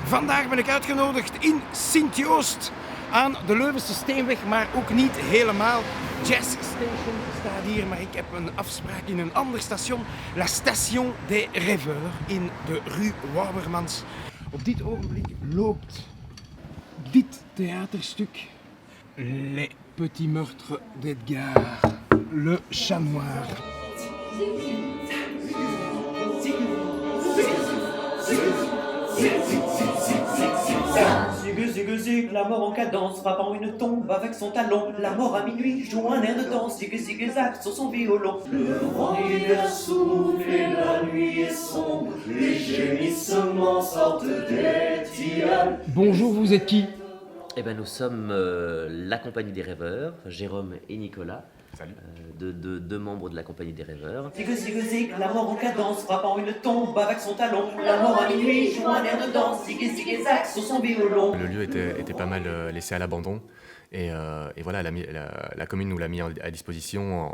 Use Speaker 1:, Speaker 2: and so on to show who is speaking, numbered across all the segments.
Speaker 1: Vandaag ben ik uitgenodigd in Sint-Joost aan de Leuvense Steenweg, maar ook niet helemaal. Jazz Station staat hier, maar ik heb een afspraak in een ander station. La Station des Rêveurs in de Rue Wouwermans. Op dit ogenblik loopt dit theaterstuk Les Petits Meurtres d'Edgar, Le Chat Noir.
Speaker 2: Zig, zig, zig, la mort en cadence, frappant une tombe avec son talon. La mort à minuit joue un air de danse, zig, zig, zag, sur son violon.
Speaker 3: Le vent hiver souffle et la nuit est sombre, les gémissements sortent des tilleuls.
Speaker 1: Bonjour, vous êtes qui?
Speaker 4: Eh ben, nous sommes la Compagnie des Rêveurs, Jérôme et Nicolas.
Speaker 5: Salut.
Speaker 4: Deux membres de la Compagnie des Rêveurs.
Speaker 2: Zig, zig, zig, la mort en cadence, frappant une tombe avec son talon. La mort à minuit joue un air de danse, zig, zig, zag, sur son violon.
Speaker 5: Le lieu était pas mal laissé à l'abandon et voilà, la commune nous l'a mis à disposition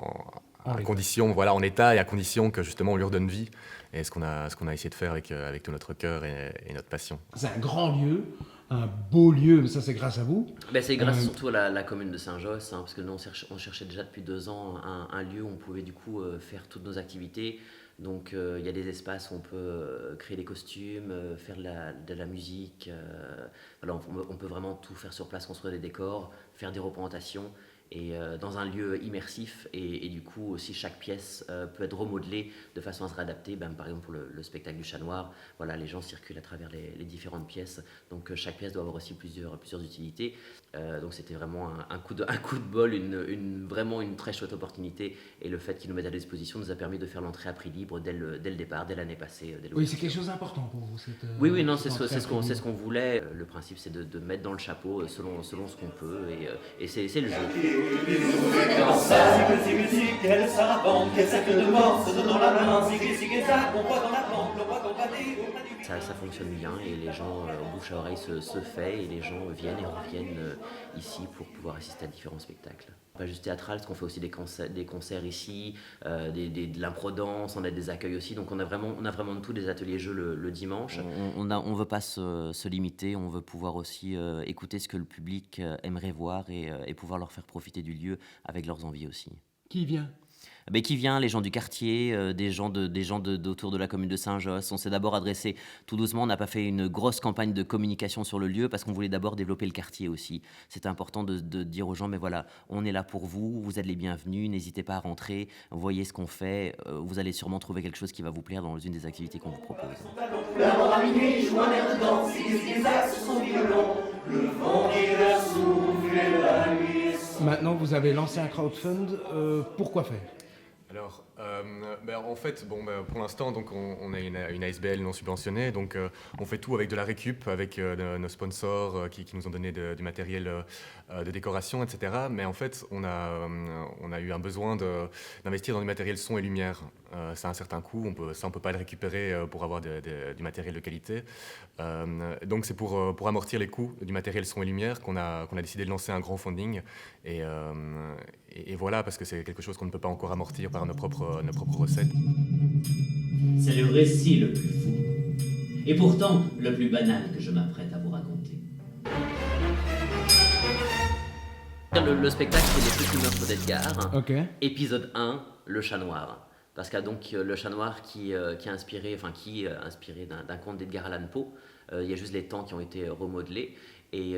Speaker 5: à condition, voilà, en état et à condition que justement on lui redonne vie. Et ce qu'on a essayé de faire avec tout notre cœur et notre passion.
Speaker 1: C'est un grand lieu, un beau lieu, mais ça c'est grâce à vous.
Speaker 4: Ben, c'est grâce surtout à la commune de Saint-Josse, parce que nous on cherchait déjà depuis 2 ans un lieu où on pouvait du coup faire toutes nos activités. Donc il y a des espaces où on peut créer des costumes, faire de la musique. Voilà, on peut vraiment tout faire sur place, construire des décors, faire des représentations. Et dans un lieu immersif, et du coup aussi chaque pièce peut être remodelée de façon à se réadapter. Par exemple pour le spectacle du Chat Noir, voilà, les gens circulent à travers les différentes pièces, donc chaque pièce doit avoir aussi plusieurs utilités. Donc c'était vraiment un coup de bol, vraiment une très chouette opportunité, et le fait qu'ils nous mettent à disposition nous a permis de faire l'entrée à prix libre dès le départ, dès l'année passée.
Speaker 1: Oui, c'est quelque chose d'important pour vous.
Speaker 4: Oui, non, c'est ce qu'on voulait. Le principe c'est de mettre dans le chapeau selon ce qu'on peut, et c'est le jeu.
Speaker 2: Zig, zig, zig, quelle sarabande, quel cercle de mort se donnant la main. Zig, zig, zag, on voit dans la bande, le roi condamné auprès du...
Speaker 4: Ça fonctionne bien, et les gens, bouche à oreille se fait, et les gens viennent et reviennent ici pour pouvoir assister à différents spectacles. Pas juste théâtral, parce qu'on fait aussi des concerts ici, de l'impro-danse, on a des accueils aussi, donc on a vraiment de tout, des ateliers jeux le dimanche. On veut pas se limiter, on veut pouvoir aussi écouter ce que le public aimerait voir, et pouvoir leur faire profiter du lieu avec leurs envies aussi.
Speaker 1: Qui vient?
Speaker 4: Qui vient, les gens du quartier, des gens d'autour de la commune de Saint-Josse. On s'est d'abord adressé tout doucement, on n'a pas fait une grosse campagne de communication sur le lieu parce qu'on voulait d'abord développer le quartier aussi. C'était important de dire aux gens, mais voilà, on est là pour vous, vous êtes les bienvenus, n'hésitez pas à rentrer, voyez ce qu'on fait, vous allez sûrement trouver quelque chose qui va vous plaire dans une des activités qu'on vous propose.
Speaker 3: La mort à minuit joue un air de danse, zig, zig, zag, sur son violon. Le vent hiver souffle et la nuit est sombre.
Speaker 1: Maintenant, vous avez lancé un crowdfund. Pourquoi faire?
Speaker 5: Alors, en fait, pour l'instant, donc on a une ASBL non subventionnée, donc on fait tout avec de la récup, avec nos sponsors qui nous ont donné du matériel de décoration, etc. Mais en fait, on a eu un besoin d'investir dans du matériel son et lumière. Ça a un certain coût, on peut pas le récupérer pour avoir du matériel de qualité. Donc c'est pour amortir les coûts du matériel son et lumière qu'on a décidé de lancer un grand funding. Et voilà, parce que c'est quelque chose qu'on ne peut pas encore amortir par nos propres recettes.
Speaker 6: C'est le récit le plus fou, et pourtant le plus banal que je m'apprête à vous raconter.
Speaker 4: Le spectacle, c'est Les Petits Meurtres d'Edgar,
Speaker 1: Épisode
Speaker 4: 1, Le Chat Noir. Parce qu'il y a donc Le Chat Noir qui est inspiré d'un conte d'Edgar Allan Poe. Il y a juste les temps qui ont été remodelés. Et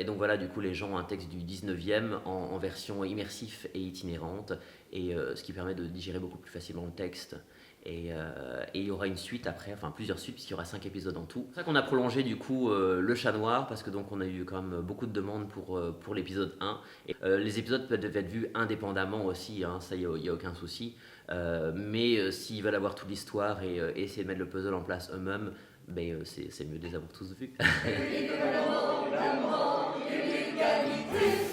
Speaker 4: donc voilà, du coup, les gens ont un texte du 19e en version immersif et itinérante, et ce qui permet de digérer beaucoup plus facilement le texte. Et il y aura une suite après, enfin plusieurs suites, puisqu'il y aura 5 épisodes en tout. C'est ça qu'on a prolongé du coup Le Chat Noir, parce que donc on a eu quand même beaucoup de demandes pour l'épisode 1. Et, les épisodes peuvent être vus indépendamment aussi, ça il n'y a aucun souci. Mais s'ils veulent avoir toute l'histoire et essayer de mettre le puzzle en place eux-mêmes, c'est mieux de les avoir tous vus.
Speaker 3: L'ignorance, la mort, l'illégalité.